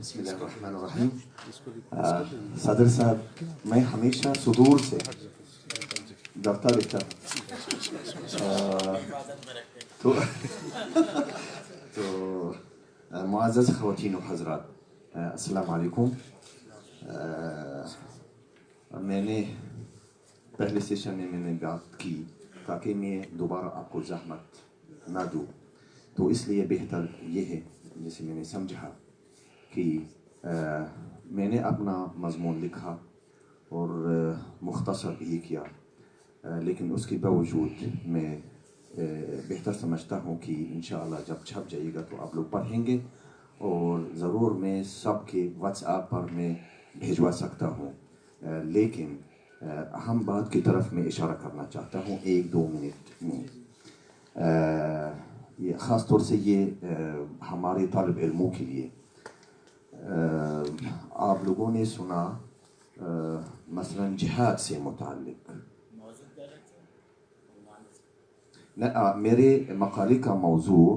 بسم اللہ الرحمن الرحیم. صدر صاحب، میں ہمیشہ صدور سے دفتر لکھتا تو معزز خواتین و حضرات، السلام علیکم. میں نے پہلے سیشن میں نے بات کی تاکہ میں دوبارہ آپ کو زحمت نہ دوں، تو اس لیے بہتر یہ ہے جیسے میں نے سمجھا کہ میں نے اپنا مضمون لکھا اور مختصر بھی کیا، لیکن اس کے باوجود میں بہتر سمجھتا ہوں کہ انشاءاللہ جب چھپ جائے گا تو آپ لوگ پڑھیں گے، اور ضرور میں سب کے واٹس ایپ پر میں بھیجوا سکتا ہوں، لیکن اہم بات کی طرف میں اشارہ کرنا چاہتا ہوں 1-2 منٹ میں. یہ خاص طور سے یہ ہمارے طالب علموں کے لیے. آپ لوگوں نے سنا مثلا جہاد سے متعلق، میرے مقالے کا موضوع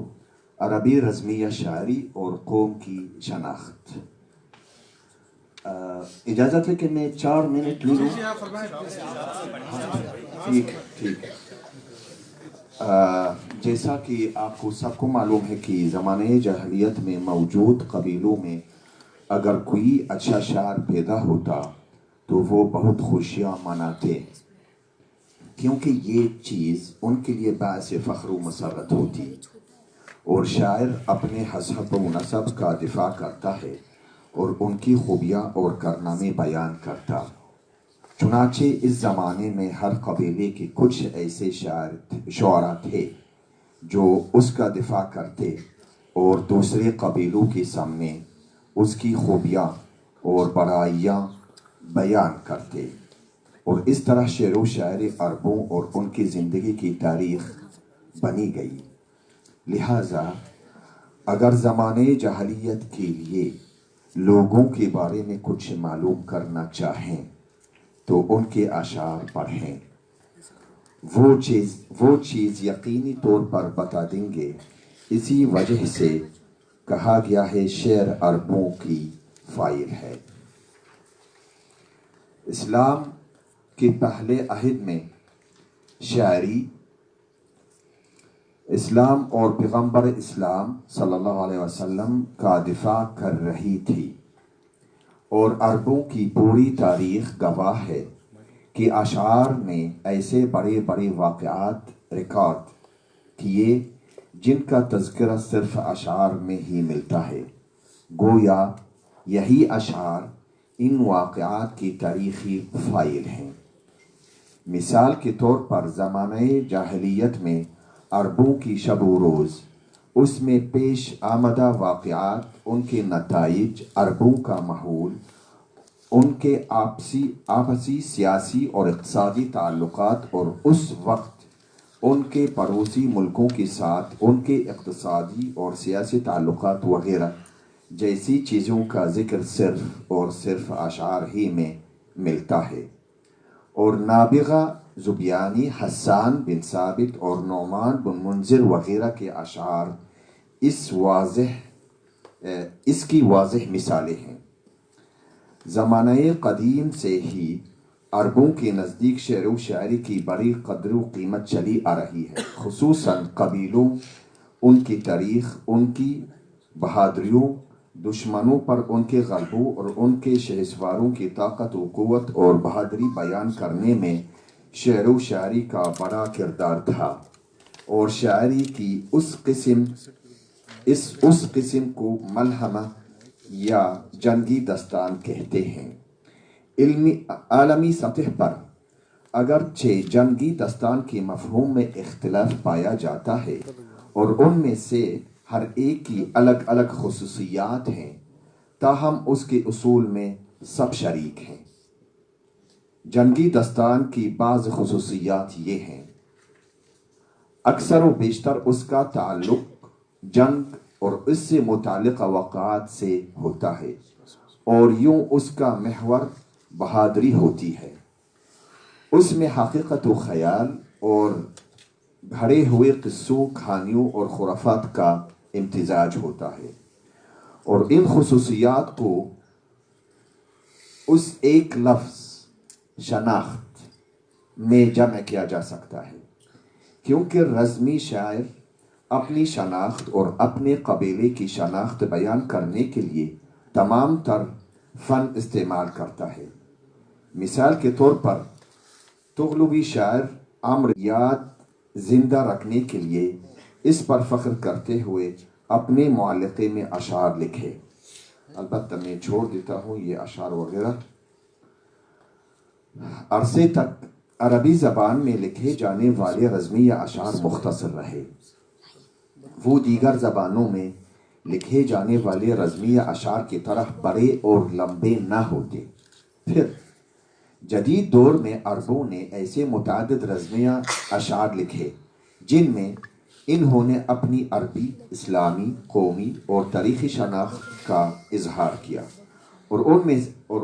عربی رزمیہ شاعری اور قوم کی شناخت. اجازت ہے کہ میں 4 منٹ لے لوں؟ ٹھیک. جیسا کہ آپ کو سب کو معلوم ہے کہ زمانے جاہلیت میں موجود قبیلوں میں اگر کوئی اچھا شاعر پیدا ہوتا تو وہ بہت خوشیاں مناتے، کیونکہ یہ چیز ان کے لیے باعث فخر و مسرت ہوتی، اور شاعر اپنے حسب و نسب کا دفاع کرتا ہے اور ان کی خوبیاں اور کارنامے بیان کرتا. چنانچہ اس زمانے میں ہر قبیلے کے کچھ ایسے شعراء تھے جو اس کا دفاع کرتے اور دوسرے قبیلوں کے سامنے اس کی خوبیاں اور برائیاں بیان کرتے، اور اس طرح شعر و شاعری عربوں اور ان کی زندگی کی تاریخ بنی گئی. لہٰذا اگر زمانے جاہلیت کے لیے لوگوں کے بارے میں کچھ معلوم کرنا چاہیں تو ان کے اشعار پڑھیں، وہ چیز یقینی طور پر بتا دیں گے. اسی وجہ سے کہا گیا ہے شعر عربوں کی فائل ہے. اسلام کے پہلے عہد میں شاعری اسلام اور پیغمبر اسلام صلی اللہ علیہ وسلم کا دفاع کر رہی تھی، اور عربوں کی پوری تاریخ گواہ ہے کہ اشعار نے ایسے بڑے بڑے واقعات ریکارڈ کیے جن کا تذکرہ صرف اشعار میں ہی ملتا ہے. گویا یہی اشعار ان واقعات کی تاریخی فائل ہیں. مثال کے طور پر زمانہ جاہلیت میں عربوں کی شب و روز، اس میں پیش آمدہ واقعات، ان کے نتائج، عربوں کا ماحول، ان کے آپسی سیاسی اور اقتصادی تعلقات، اور اس وقت ان کے پڑوسی ملکوں کے ساتھ ان کے اقتصادی اور سیاسی تعلقات وغیرہ جیسی چیزوں کا ذکر صرف اور صرف اشعار ہی میں ملتا ہے. اور نابغہ زبیانی، حسان بن ثابت اور نعمان بن منذر وغیرہ کے اشعار اس کی واضح مثالیں ہیں. زمانہ قدیم سے ہی عربوں کے نزدیک شعر و شاعری کی بڑی قدر و قیمت چلی آ رہی ہے، خصوصاً قبیلوں، ان کی تاریخ، ان کی بہادریوں، دشمنوں پر ان کے غلبوں اور ان کے شہسواروں کی طاقت و قوت اور بہادری بیان کرنے میں شعر و شاعری کا بڑا کردار تھا. اور شاعری کی اس قسم کو ملحمہ یا جنگی داستان کہتے ہیں. عالمی سطح پر اگرچہ جنگی داستان کے مفہوم میں اختلاف پایا جاتا ہے اور ان میں سے ہر ایک کی الگ الگ خصوصیات ہیں، تاہم اس کے اصول میں سب شریک ہیں. جنگی داستان کی بعض خصوصیات یہ ہیں: اکثر و بیشتر اس کا تعلق جنگ اور اس سے متعلق واقعات سے ہوتا ہے، اور یوں اس کا محور بہادری ہوتی ہے. اس میں حقیقت و خیال اور گھڑے ہوئے قصوں، کہانیوں اور خرافات کا امتزاج ہوتا ہے. اور ان خصوصیات کو اس ایک لفظ شناخت میں جمع کیا جا سکتا ہے، کیونکہ رزمی شاعر اپنی شناخت اور اپنے قبیلے کی شناخت بیان کرنے کے لیے تمام تر فن استعمال کرتا ہے۔ مثال کے طور پر تغلبی شاعر امر یاد زندہ رکھنے کے لیے اس پر فخر کرتے ہوئے اپنے معلقے میں اشعار لکھے۔ البتہ میں چھوڑ دیتا ہوں یہ اشعار وغیرہ۔ عرصے تک عربی زبان میں لکھے جانے والے رزمیہ اشعار مختصر رہے، وہ دیگر زبانوں میں لکھے جانے والے رزمیہ اشعار کی طرح بڑے اور لمبے نہ ہوتے۔ پھر جدید دور میں عربوں نے ایسے متعدد رزمیہ اشعار لکھے جن میں انہوں نے اپنی عربی، اسلامی، قومی اور تاریخی شناخت کا اظہار کیا، اور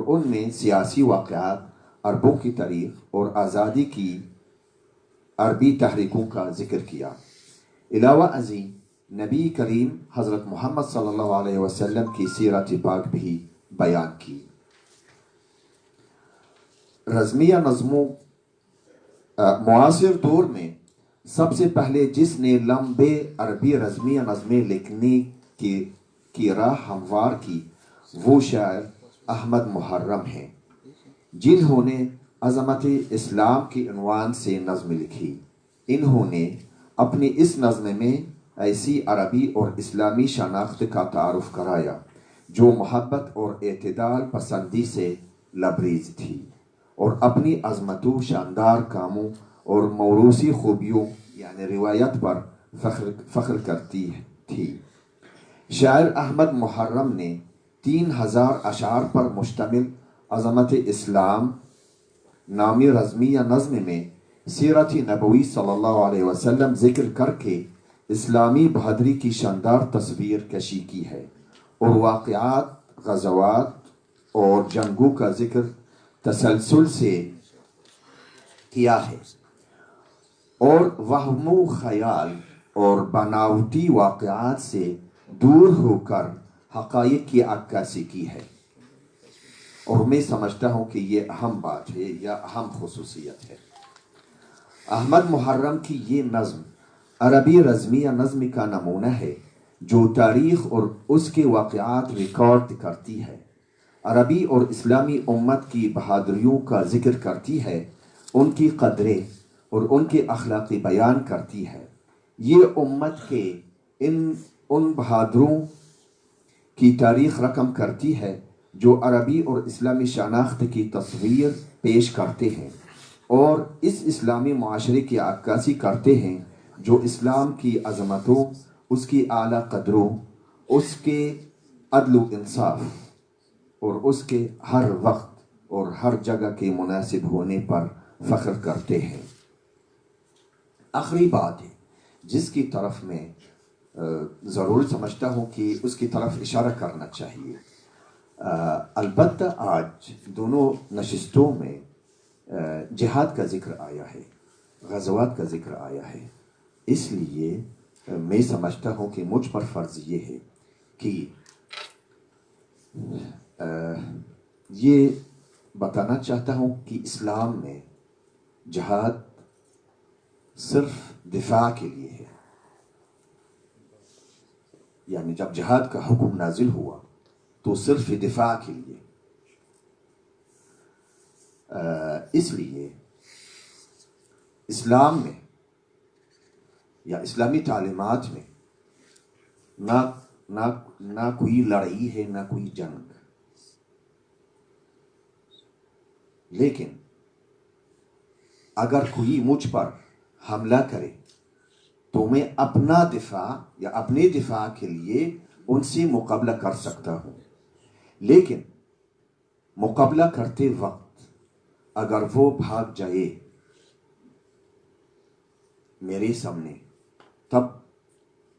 ان میں سیاسی واقعات، عربوں کی تاریخ اور آزادی کی عربی تحریکوں کا ذکر کیا۔ علاوہ ازیں نبی کریم حضرت محمد صلی اللہ علیہ وسلم کی سیرت پاک بھی بیان کی۔ رزمیہ نظموں معاصر دور میں سب سے پہلے جس نے لمبے عربی رزمیہ نظمیں لکھنے کی راہ ہموار کی وہ شاعر احمد محرم ہیں، جنہوں نے عظمت اسلام کے عنوان سے نظم لکھی۔ انہوں نے اپنی اس نظم میں ایسی عربی اور اسلامی شناخت کا تعارف کرایا جو محبت اور اعتدال پسندی سے لبریز تھی، اور اپنی عظمتوں، شاندار کاموں اور موروثی خوبیوں یعنی روایت پر فخر کرتی تھی۔ شاعر احمد محرم نے 3000 اشعار پر مشتمل عظمت اسلام نامی رزمیہ نظم میں سیرت نبوی صلی اللہ علیہ وسلم ذکر کر کے اسلامی بہادری کی شاندار تصویر کشی کی ہے، اور واقعات، غزوات اور جنگوں کا ذکر تسلسل سے کیا ہے، اور وہم و خیال اور بناوٹی واقعات سے دور ہو کر حقائق کی عکاسی کی ہے۔ اور میں سمجھتا ہوں کہ یہ اہم بات ہے یا اہم خصوصیت ہے۔ احمد محرم کی یہ نظم عربی رزمیہ نظم کا نمونہ ہے جو تاریخ اور اس کے واقعات ریکارڈ کرتی ہے، عربی اور اسلامی امت کی بہادریوں کا ذکر کرتی ہے، ان کی قدریں اور ان کے اخلاقی بیان کرتی ہے۔ یہ امت کے ان بہادروں کی تاریخ رقم کرتی ہے جو عربی اور اسلامی شناخت کی تصویر پیش کرتے ہیں، اور اس اسلامی معاشرے کی عکاسی کرتے ہیں جو اسلام کی عظمتوں، اس کی اعلیٰ قدروں، اس کے عدل و انصاف اور اس کے ہر وقت اور ہر جگہ کے مناسب ہونے پر فخر کرتے ہیں۔ آخری بات ہے جس کی طرف میں ضرور سمجھتا ہوں کہ اس کی طرف اشارہ کرنا چاہیے۔ البتہ آج دونوں نشستوں میں جہاد کا ذکر آیا ہے، غزوات کا ذکر آیا ہے، اس لیے میں سمجھتا ہوں کہ مجھ پر فرض یہ ہے کہ یہ بتانا چاہتا ہوں کہ اسلام میں جہاد صرف دفاع کے لیے ہے، یعنی جب جہاد کا حکم نازل ہوا تو صرف دفاع کے لیے۔ اس لیے اسلام میں یا اسلامی تعلیمات میں نہ کوئی لڑائی ہے، نہ کوئی جنگ، لیکن اگر کوئی مجھ پر حملہ کرے تو میں اپنا دفاع یا اپنے دفاع کے لیے ان سے مقابلہ کر سکتا ہوں، لیکن مقابلہ کرتے وقت اگر وہ بھاگ جائے میرے سامنے تب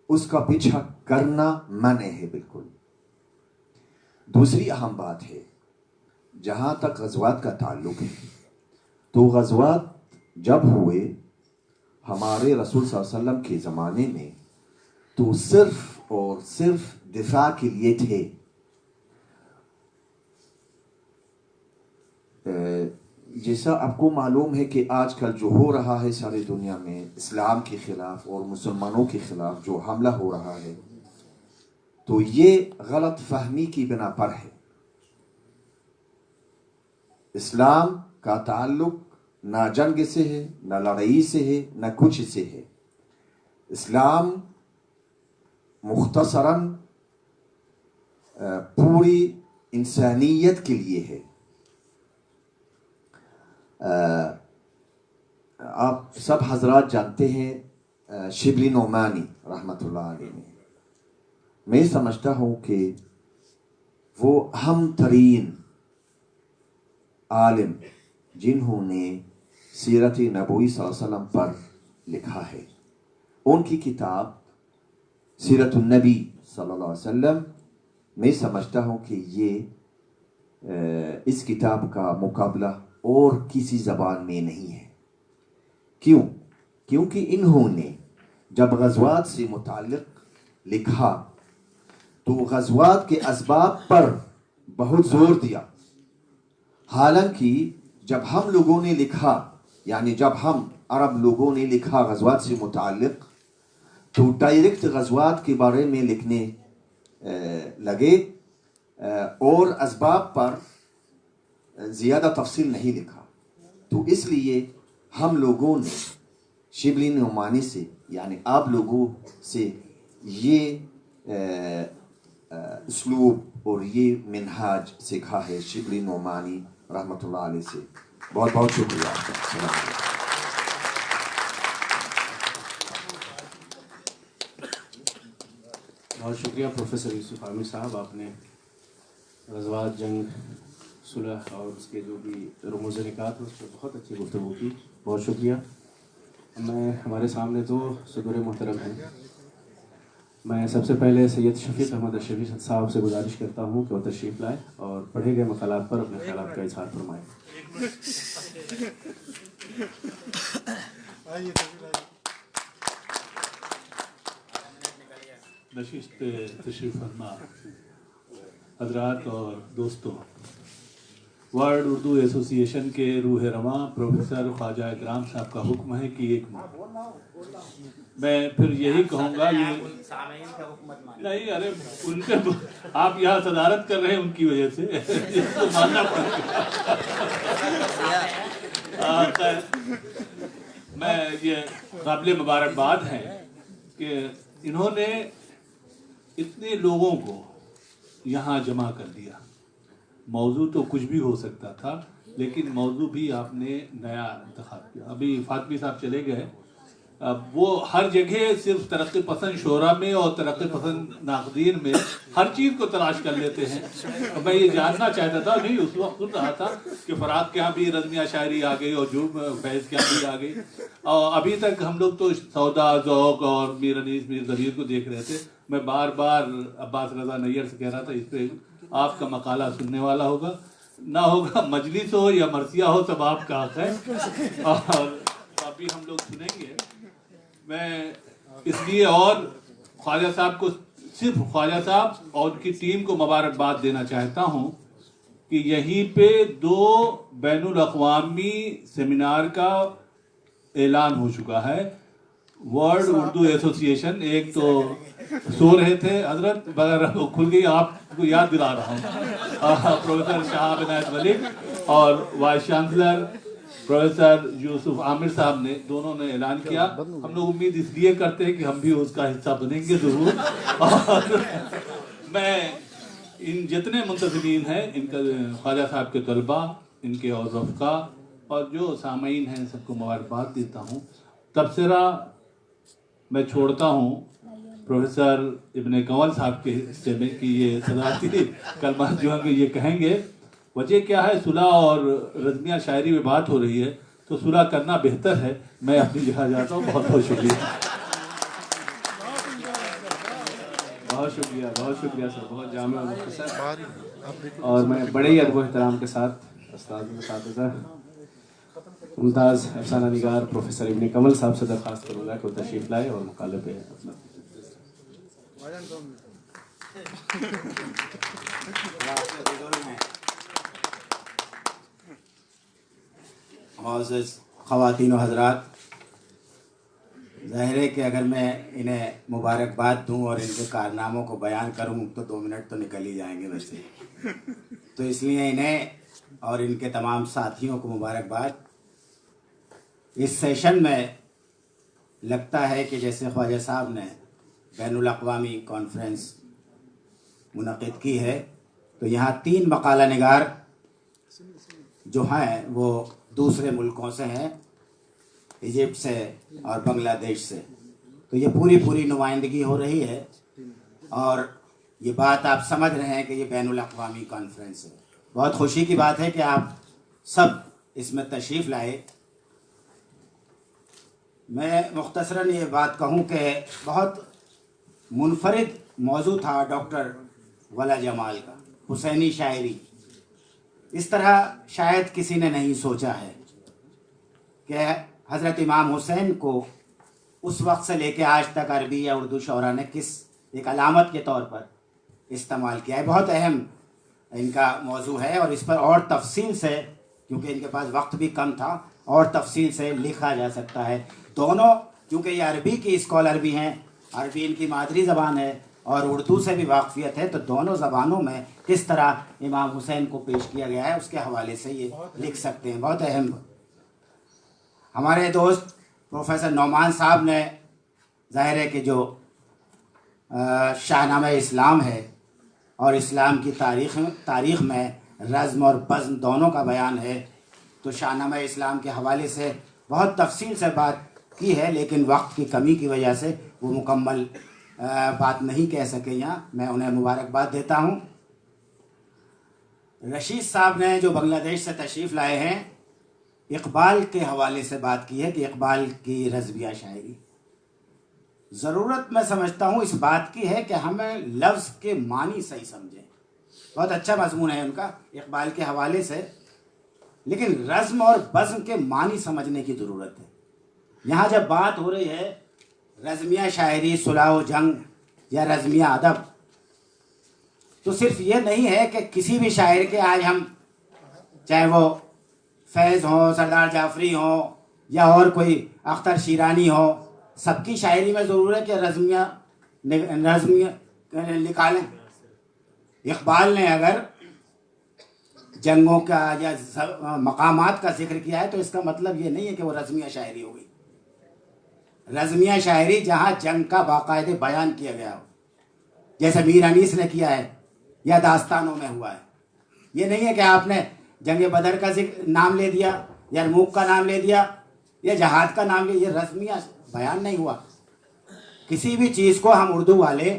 اس کا پیچھا کرنا منع ہے بالکل۔ دوسری اہم بات ہے، جہاں تک غزوات کا تعلق ہے تو غزوات جب ہوئے ہمارے رسول صلی اللہ علیہ وسلم کے زمانے میں تو صرف اور صرف دفاع کے لیے تھے. جیسا آپ کو معلوم ہے کہ آج کل جو ہو رہا ہے ساری دنیا میں اسلام کے خلاف اور مسلمانوں کے خلاف جو حملہ ہو رہا ہے، تو یہ غلط فہمی کی بنا پر ہے. اسلام کا تعلق نہ جنگ سے ہے، نہ لڑائی سے ہے، نہ کچھ سے ہے. اسلام مختصراً پوری انسانیت کے لیے ہے. آپ سب حضرات جانتے ہیں شبلی نعمانی رحمۃ اللہ علیہ نے. میں سمجھتا ہوں کہ وہ اہم ترین عالم جنہوں نے سیرت نبوی صلی اللہ علیہ وسلم پر لکھا ہے. ان کی کتاب سیرت النبی صلی اللہ علیہ وسلم، میں سمجھتا ہوں کہ یہ اس کتاب کا مقابلہ اور کسی زبان میں نہیں ہے. کیوں؟ کیونکہ انہوں نے جب غزوات سے متعلق لکھا تو غزوات کے اسباب پر بہت زور دیا. حالانکہ جب ہم لوگوں نے لکھا، یعنی جب ہم عرب لوگوں نے لکھا غزوات سے متعلق، تو ڈائریکٹ غزوات کے بارے میں لکھنے لگے اور اسباب پر زیادہ تفصیل نہیں لکھا. تو اس لیے ہم لوگوں نے شبلی نعمانی سے، یعنی آپ لوگوں سے، یہ اسلوب اور یہ منہاج سیکھا ہے شبلی نعمانی رحمۃ اللہ علیہ سے. بہت بہت شکریہ آپ کا. السلام علیکم. بہت شکریہ پروفیسر یوسف عامر صاحب. آپ نے غزوات، جنگ، صلح اور اس کے جو بھی رموز نکات ہیں اس پر بہت اچھی گفتگو کی. بہت شکریہ. ہمارے سامنے دو صدور محترم ہیں. میں سب سے پہلے سید شفیق احمد اشرفی صاحب سے گزارش کرتا ہوں کہ وہ تشریف لائیں اور پڑھے گئے مقالات پر اپنے خیالات کا اظہار فرمائیں. نشست تشریف فرما حضرات اور دوستوں، ورلڈ اردو ایسوسی ایشن کے روح رواں پروفیسر خواجہ اکرام صاحب کا حکم ہے کہ ایک میں پھر یہی کہوں گا نہیں، ارے ان کے آپ یہاں صدارت کر رہے ہیں ان کی وجہ سے اس کو ماننا پڑے گا. میں یہ قابل مبارکباد ہے کہ انہوں نے اتنے لوگوں کو یہاں جمع کر دیا. موضوع تو کچھ بھی ہو سکتا تھا، لیکن موضوع بھی آپ نے نیا انتخاب کیا. ابھی فاطمی صاحب چلے گئے. وہ ہر جگہ صرف ترقی پسند شعراء میں اور ترقی پسند ناقدین میں ہر چیز کو تلاش کر لیتے ہیں. میں یہ جاننا چاہتا تھا، نہیں اس وقت سن رہا تھا کہ فراق کے یہاں بھی رزمیہ شاعری آ گئی اور جرم فیض کے یہاں بھی آ گئی. اور ابھی تک ہم لوگ تو سودا، ذوق اور میر انیس، میر ظفیر کو دیکھ رہے تھے. میں بار بار عباس رضا نیر سے کہہ رہا تھا اس پہ آپ کا مقالہ سننے والا ہوگا، نہ ہوگا مجلس ہو یا مرثیہ ہو، سب آپ کا حق ہے اور ابھی ہم لوگ سنیں گے. میں اس لیے اور خواجہ صاحب کو، صرف خواجہ صاحب اور ان کی ٹیم کو مبارکباد دینا چاہتا ہوں کہ یہیں پہ 2 بین الاقوامی سیمینار کا اعلان ہو چکا ہے. ورلڈ اردو ایسوسی ایشن، ایک تو سو رہے تھے حضرت بغیر کھل گئی، آپ کو یاد دلا رہا ہوں، پروفیسر شہاب عنایت ولی اور وائس چانسلر پروفیسر یوسف عامر صاحب نے، دونوں نے اعلان کیا. ہم لوگ امید اس لیے کرتے ہیں کہ ہم بھی اس کا حصہ بنیں گے ضرور. اور میں ان جتنے منتظمین ہیں، ان کا خواجہ صاحب کے طلباء، ان کے اور رفقا اور جو سامعین ہیں، سب کو مبارکباد دیتا ہوں. تبصرہ میں چھوڑتا ہوں پروفیسر ابن کنول صاحب کے حصے میں کہ یہ صدارتی کلمات جو ہیں یہ کہیں گے. وجہ کیا ہے، صلح اور رزمیہ شاعری میں بات ہو رہی ہے تو صلح کرنا بہتر ہے. میں اپنی جگہ جاتا ہوں. بہت بہت شکریہ. بہت شکریہ، بہت شکریہ سر، بہت جامع اور مختصر. اور میں بڑے ہی ادب و احترام کے ساتھ استاد اساتذہ ممتاز افسانہ نگار پروفیسر ابن کنول صاحب سے درخواست کروں گا کہ وہ تشریف لائے اور مقالے پہ اپنا معزز خواتین و حضرات، ظاہر ہے کہ اگر میں انہیں مبارکباد دوں اور ان کے کارناموں کو بیان کروں تو 2 منٹ تو نکل ہی جائیں گے ویسے، تو اس لیے انہیں اور ان کے تمام ساتھیوں کو مبارکباد۔ اس سیشن میں لگتا ہے کہ جیسے خواجہ صاحب نے بین الاقوامی کانفرنس منعقد کی ہے، تو یہاں 3 مقالہ نگار جو ہیں وہ دوسرے ملکوں سے ہیں، ایجپٹ سے اور بنگلہ دیش سے، تو یہ پوری نمائندگی ہو رہی ہے، اور یہ بات آپ سمجھ رہے ہیں کہ یہ بین الاقوامی کانفرنس ہے۔ بہت خوشی کی بات ہے کہ آپ سب اس میں تشریف لائے۔ میں مختصراً یہ بات کہوں کہ بہت منفرد موضوع تھا ڈاکٹر ولا جمال کا، حسینی شاعری۔ اس طرح شاید کسی نے نہیں سوچا ہے کہ حضرت امام حسین کو اس وقت سے لے کے آج تک عربی یا اردو شعراء نے کس ایک علامت کے طور پر استعمال کیا ہے۔ بہت اہم ان کا موضوع ہے، اور اس پر اور تفصیل سے، کیونکہ ان کے پاس وقت بھی کم تھا، اور تفصیل سے لکھا جا سکتا ہے۔ دونوں، کیونکہ یہ عربی کی اسکالر بھی ہیں، عربی ان کی مادری زبان ہے اور اردو سے بھی واقفیت ہے، تو دونوں زبانوں میں کس طرح امام حسین کو پیش کیا گیا ہے اس کے حوالے سے یہ لکھ سکتے ہیں۔ بہت اہم۔ ہمارے دوست پروفیسر نعمان صاحب نے ظاہر ہے کہ جو شاہنامہ اسلام ہے اور اسلام کی تاریخ میں رزم اور بزم دونوں کا بیان ہے، تو شاہنامہ اسلام کے حوالے سے بہت تفصیل سے بات کی ہے، لیکن وقت کی کمی کی وجہ سے وہ مکمل بات نہیں کہہ سکے یہاں۔ میں انہیں مبارکباد دیتا ہوں۔ رشید صاحب نے جو بنگلہ دیش سے تشریف لائے ہیں، اقبال کے حوالے سے بات کی ہے کہ اقبال کی رضویہ شاعری، ضرورت میں سمجھتا ہوں اس بات کی ہے کہ ہمیں لفظ کے معنی صحیح سمجھیں۔ بہت اچھا مضمون ہے ان کا اقبال کے حوالے سے، لیکن رزم اور بزم کے معنی سمجھنے کی ضرورت ہے۔ یہاں جب بات ہو رہی ہے رزمیہ شاعری، صلح و جنگ یا رزمیہ ادب، تو صرف یہ نہیں ہے کہ کسی بھی شاعر کے آج ہم، چاہے وہ فیض ہوں، سردار جعفری ہوں یا اور کوئی اختر شیرانی ہو، سب کی شاعری میں ضرور ہے کہ رزمیہ نکالیں۔ اقبال نے اگر جنگوں کا یا مقامات کا ذکر کیا ہے تو اس کا مطلب یہ نہیں ہے کہ وہ رزمیہ شاعری ہو گئی۔ رزمیہ شاعری جہاں جنگ کا باقاعدہ بیان کیا گیا ہو، جیسے میر انیس نے کیا ہے یا داستانوں میں ہوا ہے۔ یہ نہیں ہے کہ آپ نے جنگ بدر کا نام لے دیا، یرموک کا نام لے دیا یا جہاد کا نام لے دیا، یہ رزمیہ بیان نہیں ہوا۔ کسی بھی چیز کو ہم اردو والے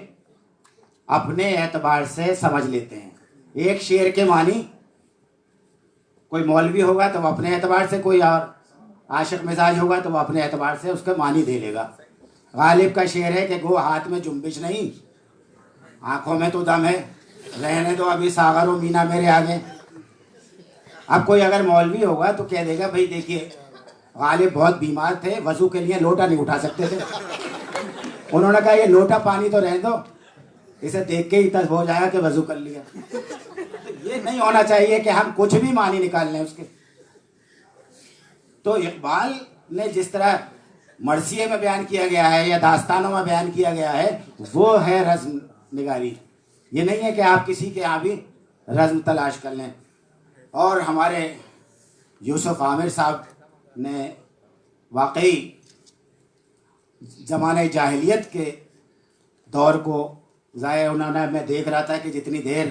اپنے اعتبار سے سمجھ لیتے ہیں۔ ایک شعر کے معنی کوئی مولوی ہوگا تو وہ اپنے اعتبار سے، کوئی اور عاشق مزاج ہوگا تو وہ اپنے اعتبار سے اس کے معنی دے لے گا۔ غالب کا شعر ہے کہ گو ہاتھ میں جنبش نہیں، آنکھوں میں تو دم ہے، رہنے دو ابھی ساغر و مینا میرے آگے۔ اب کوئی اگر مولوی ہوگا تو کہہ دے گا بھائی دیکھیے غالب بہت بیمار تھے، وضو کے لیے لوٹا نہیں اٹھا سکتے تھے، انہوں نے کہا یہ لوٹا پانی تو رہنے دو، اسے دیکھ کے ہی تصف ہو جائے گا کہ وضو کر لیا۔ یہ نہیں ہونا چاہیے کہ ہم کچھ بھی معنی نکال لیں اس کے۔ تو اقبال نے جس طرح مرثیے میں بیان کیا گیا ہے یا داستانوں میں بیان کیا گیا ہے، وہ ہے رزم نگاری۔ یہ نہیں ہے کہ آپ کسی کے یہاں بھی رزم تلاش کر لیں۔ اور ہمارے یوسف عامر صاحب نے واقعی زمانہ جاہلیت کے دور کو ضائع، انہوں نے، میں دیکھ رہا تھا کہ جتنی دیر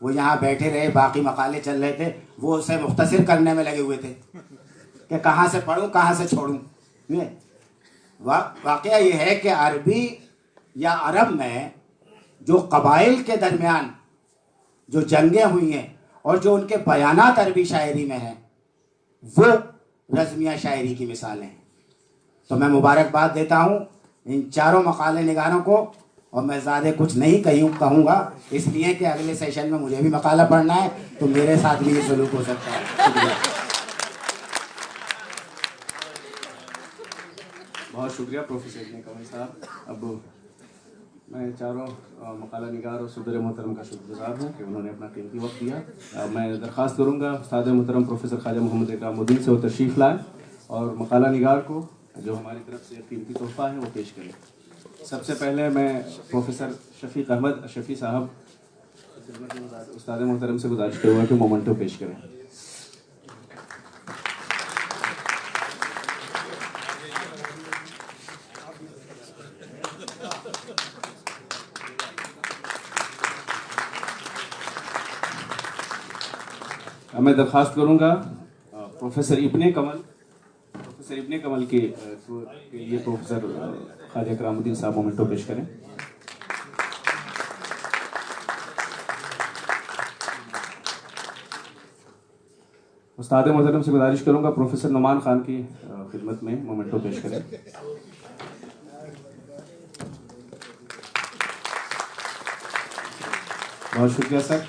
وہ یہاں بیٹھے رہے، باقی مقالے چل رہے تھے، وہ اسے مختصر کرنے میں لگے ہوئے تھے کہ کہاں سے پڑھوں کہاں سے چھوڑوں۔ واقعہ یہ ہے کہ عربی یا عرب میں جو قبائل کے درمیان جو جنگیں ہوئی ہیں اور جو ان کے بیانات عربی شاعری میں ہیں، وہ رزمیہ شاعری کی مثالیں ہیں۔ تو میں مبارکباد دیتا ہوں ان چاروں مقالے نگاروں کو، اور میں زیادہ کچھ نہیں کہوں گا، اس لیے کہ اگلے سیشن میں مجھے بھی مقالہ پڑھنا ہے، تو میرے ساتھ بھی یہ سلوک ہو سکتا ہے۔ شکریہ۔ بہت شکریہ پروفیسر ابن کمل صاحب۔ اب میں چاروں مقالہ نگار اور صدر محترم کا شکر گزار ہوں کہ انہوں نے اپنا قیمتی وقت دیا. میں درخواست کروں گا استاد محترم پروفیسر خواجہ محمد اکرام الدین سے وہ تشریف لائیں اور مقالہ نگار کو جو ہماری طرف سے قیمتی تحفہ ہے وہ پیش کریں. سب سے پہلے میں پروفیسر شفیق احمد اشرفی صاحب استاد محترم سے گزارش کروں گا کہ مومنٹو پیش کریں. میں درخواست کروں گا پروفیسر ابن کمل کے لیے پروفیسر خواجہ اکرام الدین صاحب مومنٹو پیش کریں. استاد محترم سے گزارش کروں گا پروفیسر نعمان خان کی خدمت میں مومنٹو پیش کریں. بہت شکریہ سر.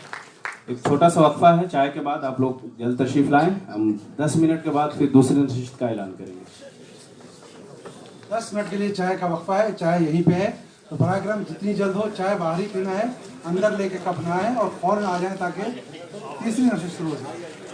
ایک چھوٹا سا وقفہ ہے, چائے کے بعد آپ لوگ جلد تشریف لائیں. ہم 10 منٹ کے بعد پھر دوسری نشست کا اعلان کریں گے. 10 منٹ کے لیے چائے کا وقفہ ہے, چائے یہیں پہ ہے. تو براہ کرم جتنی جلد ہو چائے باہر ہی پینا ہے, اندر لے کے کپ نہ آئے اور فوراً آ جائیں تاکہ تیسری نشست شروع ہو جائے.